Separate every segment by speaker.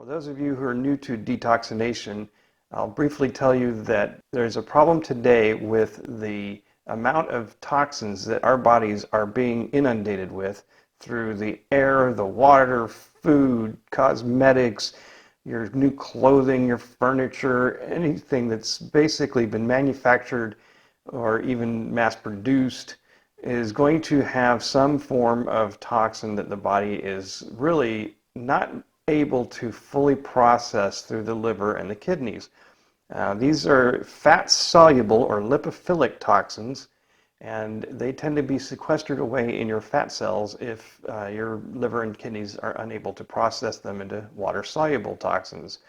Speaker 1: For those of you who are new to detoxination, I'll briefly tell you that there's a problem today with the amount of toxins that our bodies are being inundated with through the air, the water, food, cosmetics, your new clothing, your furniture, anything that's basically been manufactured or even mass produced is going to have some form of toxin that the body is really not able to fully process through the liver and the kidneys. These are fat-soluble or lipophilic toxins, and they tend to be sequestered away in your fat cells if your liver and kidneys are unable to process them into water-soluble toxins.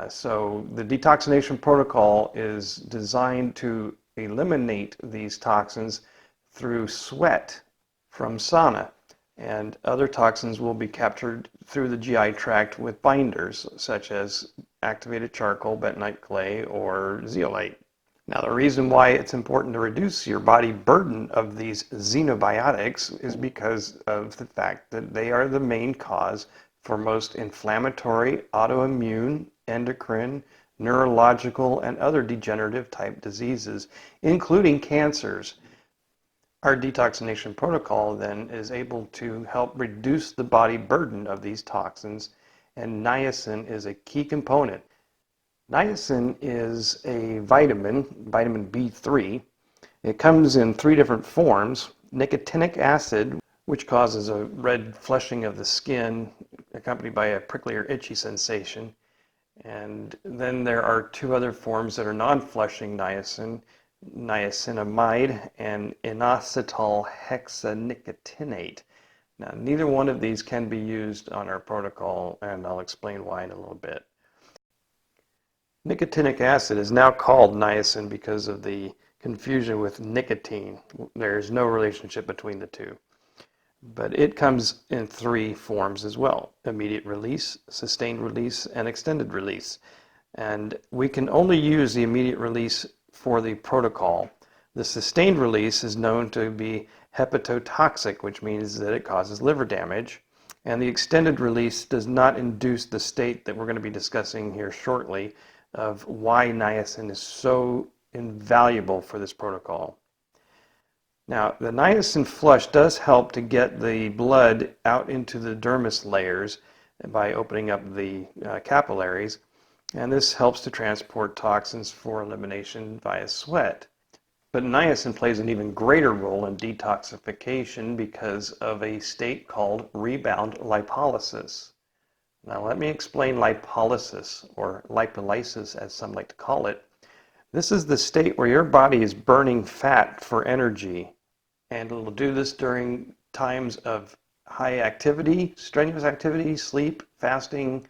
Speaker 1: So the detoxination protocol is designed to eliminate these toxins through sweat from sauna. And other toxins will be captured through the GI tract with binders, such as activated charcoal, bentonite clay, or zeolite. Now, the reason why it's important to reduce your body burden of these xenobiotics is because of the fact that they are the main cause for most inflammatory, autoimmune, endocrine, neurological, and other degenerative type diseases, including cancers. Our detoxination protocol then is able to help reduce the body burden of these toxins, and niacin is a key component. Niacin is a vitamin B3. It comes in 3 different forms: nicotinic acid, which causes a red flushing of the skin accompanied by a prickly or itchy sensation. And then there are 2 other forms that are non-flushing niacin: niacinamide and inositol hexanicotinate. Now, neither one of these can be used on our protocol, and I'll explain why in a little bit. Nicotinic acid is now called niacin because of the confusion with nicotine. There's no relationship between the two. But it comes in 3 forms as well: immediate release, sustained release, and extended release. And we can only use the immediate release for the protocol. The sustained release is known to be hepatotoxic, which means that it causes liver damage. And the extended release does not induce the state that we're going to be discussing here shortly of why niacin is so invaluable for this protocol. Now, the niacin flush does help to get the blood out into the dermis layers by opening up the capillaries, and this helps to transport toxins for elimination via sweat. But niacin plays an even greater role in detoxification because of a state called rebound lipolysis. Now, let me explain lipolysis, or lipolysis as some like to call it. This is the state where your body is burning fat for energy, and it will do this during times of high activity, strenuous activity, sleep, fasting,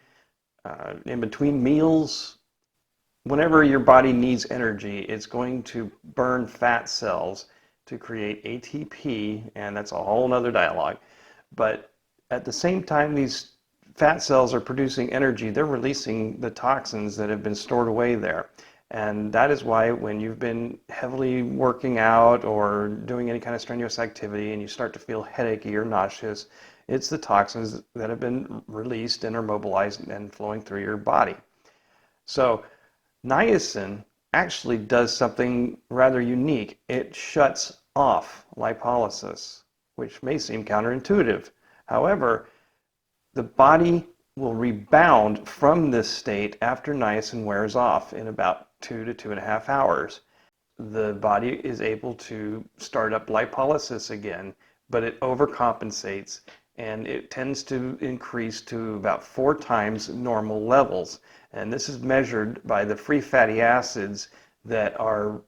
Speaker 1: in between meals. Whenever your body needs energy, it's going to burn fat cells to create ATP, and that's a whole other dialogue. But at the same time these fat cells are producing energy, they're releasing the toxins that have been stored away there. And that is why when you've been heavily working out or doing any kind of strenuous activity and you start to feel headachy or nauseous, it's the toxins that have been released and are mobilized and flowing through your body. So niacin actually does something rather unique. It shuts off lipolysis, which may seem counterintuitive. However, the body will rebound from this state after niacin wears off in about 2 to 2.5 hours. The body is able to start up lipolysis again, but it overcompensates, and it tends to increase to about 4 times normal levels. And this is measured by the free fatty acids that are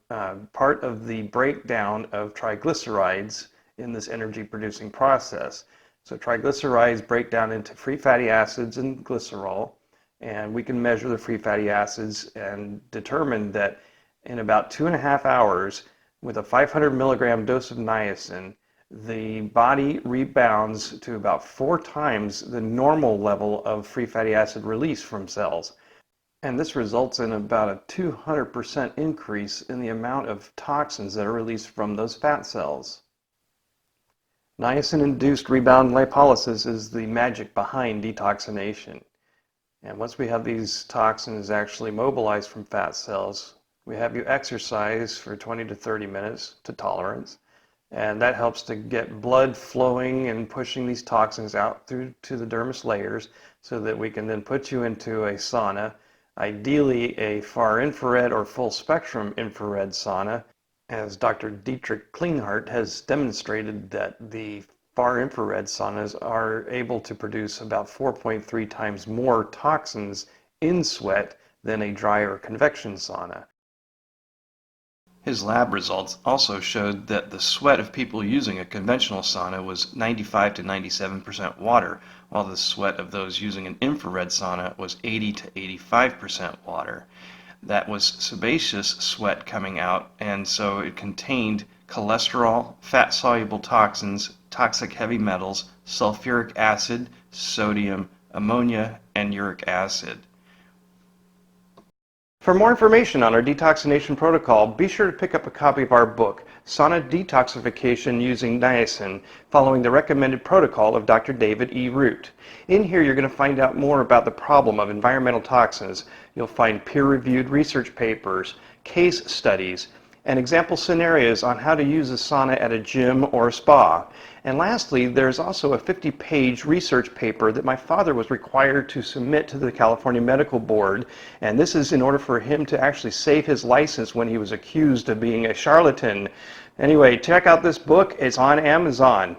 Speaker 1: part of the breakdown of triglycerides in this energy producing process. So triglycerides break down into free fatty acids and glycerol, and we can measure the free fatty acids and determine that in about 2.5 hours with a 500 milligram dose of niacin, the body rebounds to about 4 times the normal level of free fatty acid release from cells. And this results in about a 200% increase in the amount of toxins that are released from those fat cells. Niacin-induced rebound lipolysis is the magic behind detoxination. And once we have these toxins actually mobilized from fat cells, we have you exercise for 20 to 30 minutes to tolerance. And that helps to get blood flowing and pushing these toxins out through to the dermis layers so that we can then put you into a sauna, ideally a far infrared or full spectrum infrared sauna, as Dr. Dietrich Klinghardt has demonstrated that the far infrared saunas are able to produce about 4.3 times more toxins in sweat than a dry or convection sauna. His lab results also showed that the sweat of people using a conventional sauna was 95 to 97% water, while the sweat of those using an infrared sauna was 80 to 85% water. That was sebaceous sweat coming out, and so it contained cholesterol, fat-soluble toxins, toxic heavy metals, sulfuric acid, sodium, ammonia, and uric acid. For more information on our detoxination protocol, be sure to pick up a copy of our book, Sauna Detoxification Using Niacin, following the recommended protocol of Dr. David E. Root. In here, you're going to find out more about the problem of environmental toxins. You'll find peer-reviewed research papers, case studies, and example scenarios on how to use a sauna at a gym or a spa. And lastly, there's also a 50-page research paper that my father was required to submit to the California Medical Board, and this is in order for him to actually save his license when he was accused of being a charlatan. Anyway, check out this book. It's on Amazon.